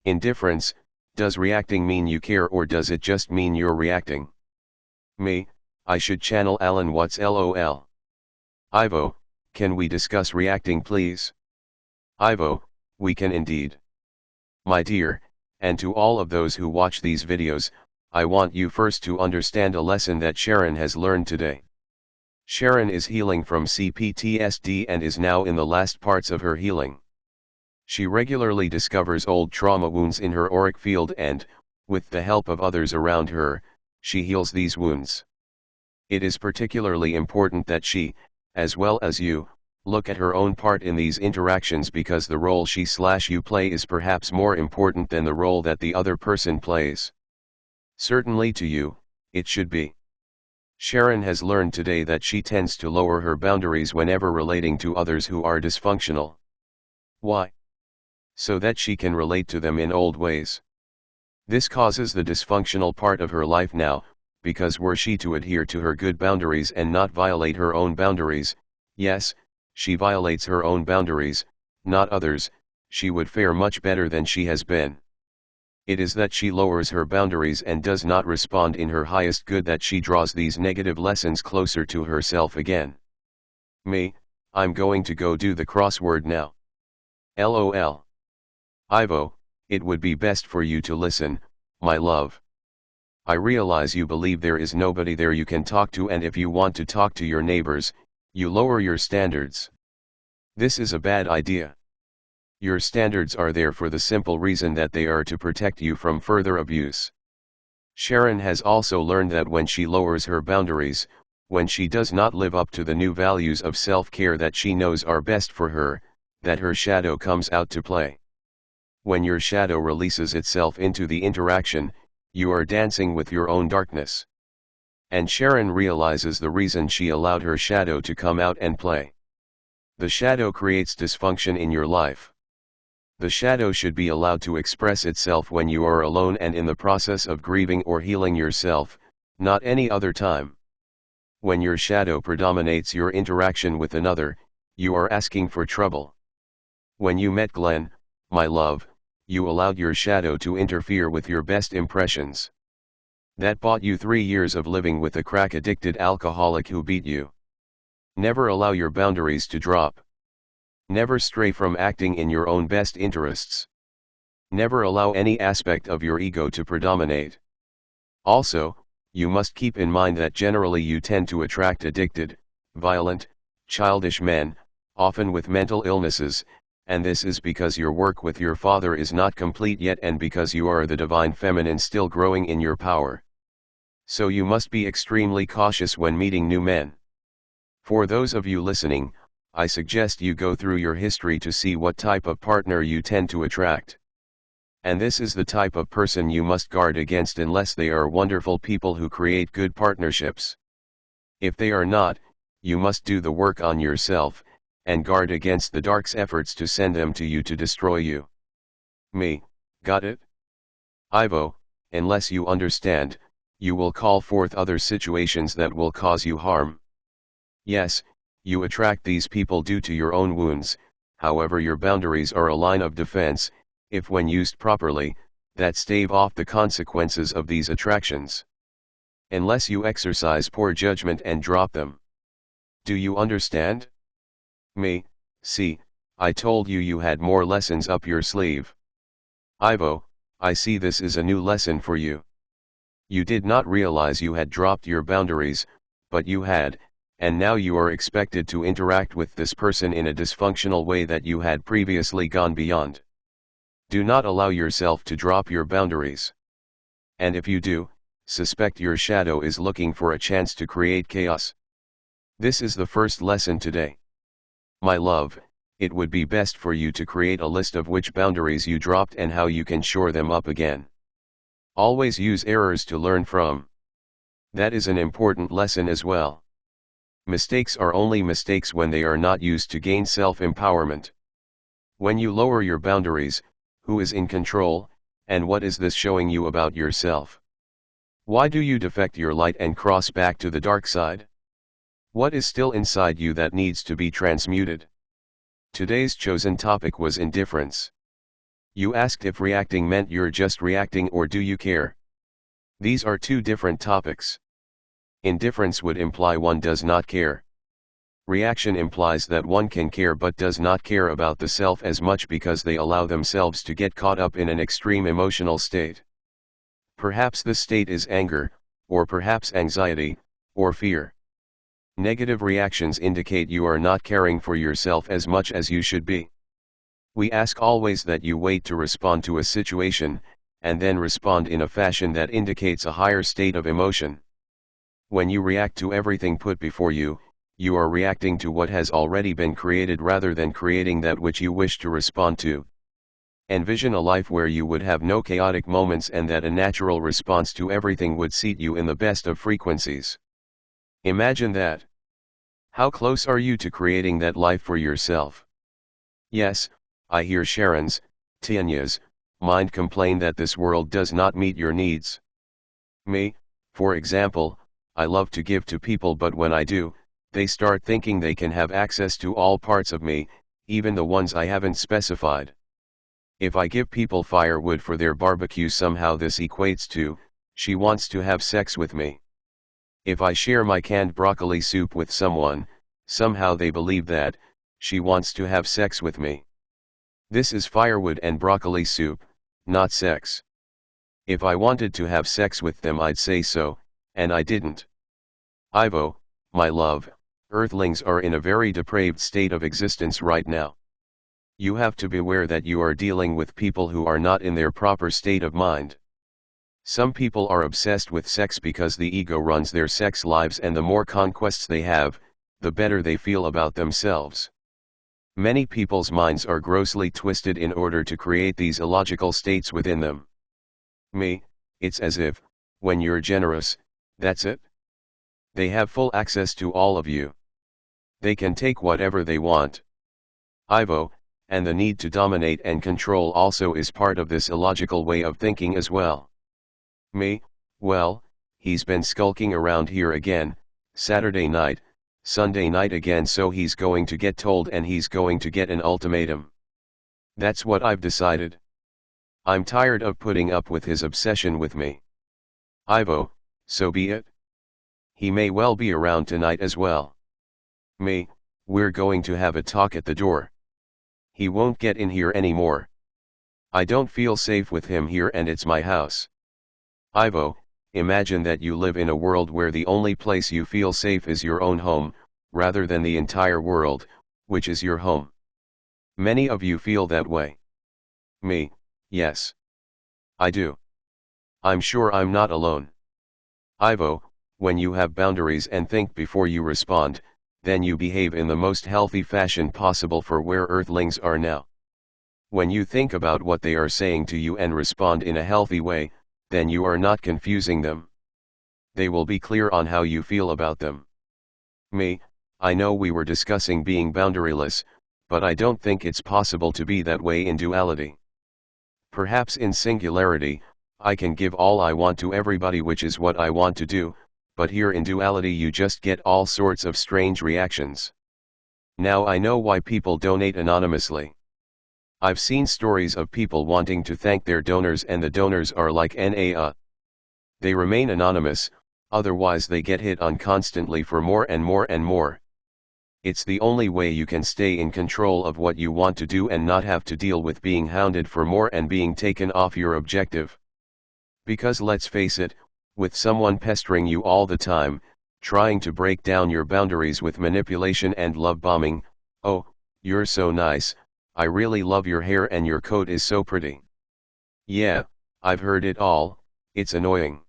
Indifference, does reacting mean you care or does it just mean you're reacting? Me, I should channel Alan Watts LOL. Ivo, can we discuss reacting please? Ivo, we can indeed. My dear, and to all of those who watch these videos, I want you first to understand a lesson that Sheran has learned today. Sheran is healing from CPTSD and is now in the last parts of her healing. She regularly discovers old trauma wounds in her auric field and, with the help of others around her, she heals these wounds. It is particularly important that she, as well as you, look at her own part in these interactions because the role she/you play is perhaps more important than the role that the other person plays. Certainly to you, it should be. Sheran has learned today that she tends to lower her boundaries whenever relating to others who are dysfunctional. Why? So that she can relate to them in old ways. This causes the dysfunctional part of her life now, because were she to adhere to her good boundaries and not violate her own boundaries, yes, she violates her own boundaries, not others, she would fare much better than she has been. It is that she lowers her boundaries and does not respond in her highest good that she draws these negative lessons closer to herself again. Me, I'm going to go do the crossword now. LOL. Ivo, it would be best for you to listen, my love. I realize you believe there is nobody there you can talk to, and if you want to talk to your neighbors, you lower your standards. This is a bad idea. Your standards are there for the simple reason that they are to protect you from further abuse. Sheran has also learned that when she lowers her boundaries, when she does not live up to the new values of self-care that she knows are best for her, that her shadow comes out to play. When your shadow releases itself into the interaction, you are dancing with your own darkness. And Sheran realizes the reason she allowed her shadow to come out and play. The shadow creates dysfunction in your life. The shadow should be allowed to express itself when you are alone and in the process of grieving or healing yourself, not any other time. When your shadow predominates your interaction with another, you are asking for trouble. When you met Glenn, my love, you allowed your shadow to interfere with your best impressions. That bought you 3 years of living with a crack-addicted alcoholic who beat you. Never allow your boundaries to drop. Never stray from acting in your own best interests. Never allow any aspect of your ego to predominate. Also, you must keep in mind that generally you tend to attract addicted, violent, childish men, often with mental illnesses, and this is because your work with your father is not complete yet and because you are the divine feminine still growing in your power. So you must be extremely cautious when meeting new men. For those of you listening, I suggest you go through your history to see what type of partner you tend to attract. And this is the type of person you must guard against unless they are wonderful people who create good partnerships. If they are not, you must do the work on yourself, and guard against the dark's efforts to send them to you to destroy you. Me, got it? Ivo, unless you understand, you will call forth other situations that will cause you harm. Yes, you attract these people due to your own wounds, however your boundaries are a line of defense, if when used properly, that stave off the consequences of these attractions. Unless you exercise poor judgment and drop them. Do you understand? Me, see, I told you you had more lessons up your sleeve. Ivo, I see this is a new lesson for you. You did not realize you had dropped your boundaries, but you had, and now you are expected to interact with this person in a dysfunctional way that you had previously gone beyond. Do not allow yourself to drop your boundaries. And if you do, suspect your shadow is looking for a chance to create chaos. This is the first lesson today. My love, it would be best for you to create a list of which boundaries you dropped and how you can shore them up again. Always use errors to learn from. That is an important lesson as well. Mistakes are only mistakes when they are not used to gain self-empowerment. When you lower your boundaries, who is in control, and what is this showing you about yourself? Why do you defect your light and cross back to the dark side? What is still inside you that needs to be transmuted? Today's chosen topic was indifference. You asked if reacting meant you're just reacting or do you care? These are two different topics. Indifference would imply one does not care. Reaction implies that one can care but does not care about the self as much because they allow themselves to get caught up in an extreme emotional state. Perhaps the state is anger, or perhaps anxiety, or fear. Negative reactions indicate you are not caring for yourself as much as you should be. We ask always that you wait to respond to a situation, and then respond in a fashion that indicates a higher state of emotion. When you react to everything put before you, you are reacting to what has already been created rather than creating that which you wish to respond to. Envision a life where you would have no chaotic moments and that a natural response to everything would seat you in the best of frequencies. Imagine that. How close are you to creating that life for yourself? Yes, I hear Sheran's, Tanya's, mind complain that this world does not meet your needs. Me, for example, I love to give to people, but when I do, they start thinking they can have access to all parts of me, even the ones I haven't specified. If I give people firewood for their barbecue, somehow this equates to, she wants to have sex with me. If I share my canned broccoli soup with someone, somehow they believe that, she wants to have sex with me. This is firewood and broccoli soup, not sex. If I wanted to have sex with them, I'd say so, and I didn't. Ivo, my love, Earthlings are in a very depraved state of existence right now. You have to beware that you are dealing with people who are not in their proper state of mind. Some people are obsessed with sex because the ego runs their sex lives, and the more conquests they have, the better they feel about themselves. Many people's minds are grossly twisted in order to create these illogical states within them. Me, it's as if, when you're generous, that's it. They have full access to all of you. They can take whatever they want. Ivo, and the need to dominate and control also is part of this illogical way of thinking as well. Me, well, he's been skulking around here again, Saturday night, Sunday night again, so he's going to get told and he's going to get an ultimatum. That's what I've decided. I'm tired of putting up with his obsession with me. Ivo, so be it. He may well be around tonight as well. Me, we're going to have a talk at the door. He won't get in here anymore. I don't feel safe with him here, and it's my house. Ivo, imagine that you live in a world where the only place you feel safe is your own home, rather than the entire world, which is your home. Many of you feel that way. Me, yes. I do. I'm sure I'm not alone. Ivo, when you have boundaries and think before you respond, then you behave in the most healthy fashion possible for where Earthlings are now. When you think about what they are saying to you and respond in a healthy way, then you are not confusing them. They will be clear on how you feel about them. Me, I know we were discussing being boundaryless, but I don't think it's possible to be that way in duality. Perhaps in singularity, I can give all I want to everybody, which is what I want to do, but here in duality you just get all sorts of strange reactions. Now I know why people donate anonymously. I've seen stories of people wanting to thank their donors, and the donors are like nah. They remain anonymous, otherwise they get hit on constantly for more and more and more. It's the only way you can stay in control of what you want to do and not have to deal with being hounded for more and being taken off your objective. Because let's face it, with someone pestering you all the time, trying to break down your boundaries with manipulation and love bombing, oh, you're so nice, I really love your hair and your coat is so pretty. Yeah, I've heard it all, it's annoying.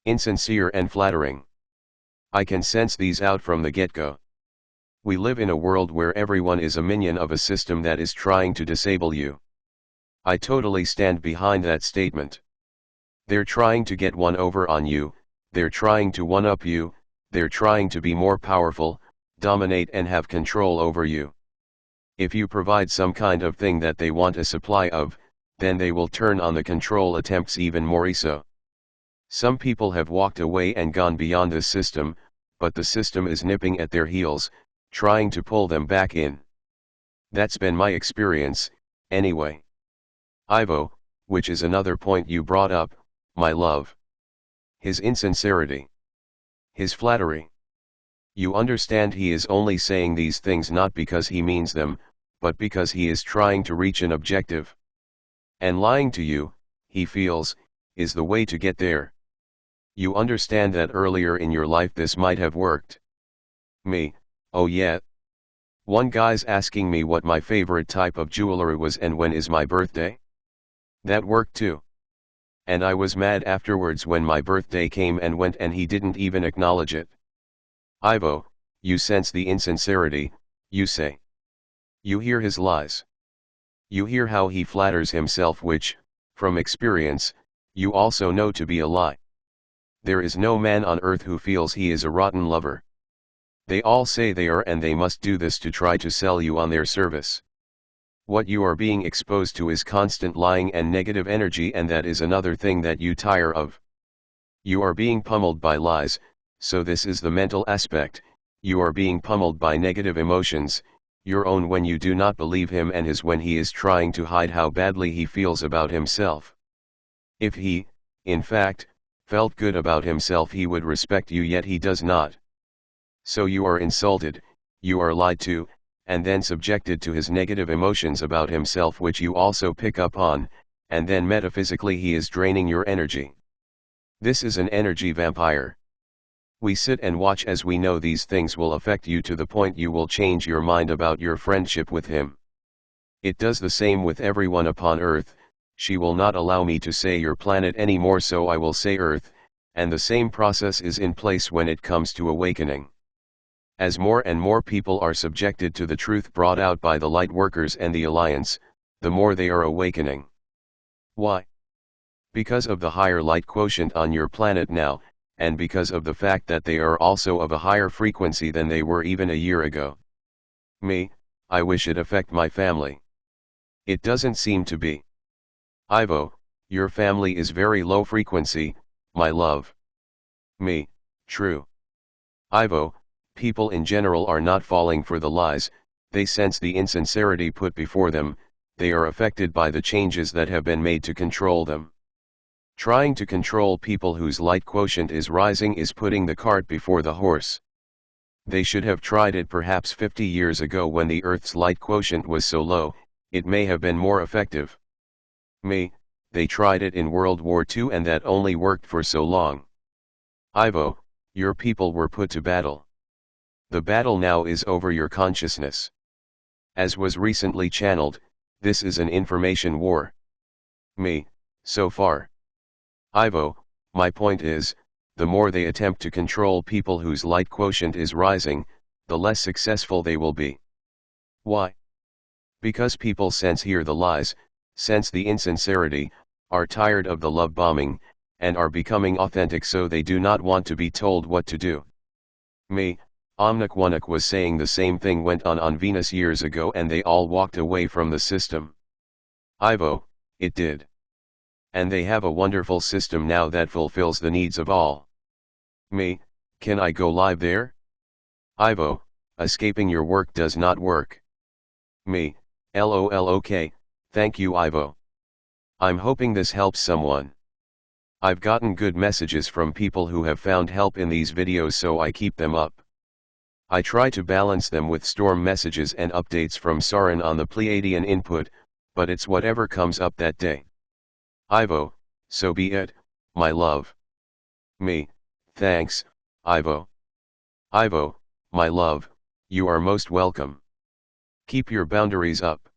Insincere and flattering. I can sense these out from the get-go. We live in a world where everyone is a minion of a system that is trying to disable you. I totally stand behind that statement. They're trying to get one over on you, they're trying to one-up you, they're trying to be more powerful, dominate and have control over you. If you provide some kind of thing that they want a supply of, then they will turn on the control attempts even more so. Some people have walked away and gone beyond this system, but the system is nipping at their heels, trying to pull them back in. That's been my experience, anyway. Ivo, which is another point you brought up, my love. His insincerity. His flattery. You understand he is only saying these things not because he means them, but because he is trying to reach an objective. And lying to you, he feels, is the way to get there. You understand that earlier in your life this might have worked. Me, oh yeah. One guy's asking me what my favorite type of jewelry was and when is my birthday. That worked too. And I was mad afterwards when my birthday came and went and he didn't even acknowledge it. Ivo, you sense the insincerity, you say. You hear his lies. You hear how he flatters himself, which, from experience, you also know to be a lie. There is no man on earth who feels he is a rotten lover. They all say they are, and they must do this to try to sell you on their service. What you are being exposed to is constant lying and negative energy, and that is another thing that you tire of. You are being pummeled by lies, so this is the mental aspect. You are being pummeled by negative emotions, your own when you do not believe him, and his when he is trying to hide how badly he feels about himself. If he, in fact, felt good about himself, he would respect you, yet he does not. So you are insulted, you are lied to, and then subjected to his negative emotions about himself, which you also pick up on, and then metaphysically he is draining your energy. This is an energy vampire. We sit and watch as we know these things will affect you to the point you will change your mind about your friendship with him. It does the same with everyone upon earth. She will not allow me to say your planet anymore, so I will say Earth, and the same process is in place when it comes to awakening. As more and more people are subjected to the truth brought out by the light workers and the Alliance, the more they are awakening. Why? Because of the higher light quotient on your planet now, and because of the fact that they are also of a higher frequency than they were even a year ago. Me, I wish it affect my family. It doesn't seem to be. Ivo, your family is very low frequency, my love. Me, true. Ivo, people in general are not falling for the lies, they sense the insincerity put before them, they are affected by the changes that have been made to control them. Trying to control people whose light quotient is rising is putting the cart before the horse. They should have tried it perhaps 50 years ago when the Earth's light quotient was so low, it may have been more effective. Me, they tried it in World War II and that only worked for so long. Ivo, your people were put to battle. The battle now is over your consciousness. As was recently channeled, this is an information war. Me, so far. Ivo, my point is, the more they attempt to control people whose light quotient is rising, the less successful they will be. Why? Because people hear the lies, sense the insincerity, are tired of the love bombing, and are becoming authentic, so they do not want to be told what to do. Me, Omnikwanik was saying the same thing went on Venus years ago and they all walked away from the system. Ivo, it did. And they have a wonderful system now that fulfills the needs of all. Me, can I go live there? Ivo, escaping your work does not work. Me, lol, okay, thank you Ivo. I'm hoping this helps someone. I've gotten good messages from people who have found help in these videos, so I keep them up. I try to balance them with storm messages and updates from Sheran on the Pleiadian input, but it's whatever comes up that day. Ivo, so be it, my love. Me, thanks, Ivo. Ivo, my love, you are most welcome. Keep your boundaries up.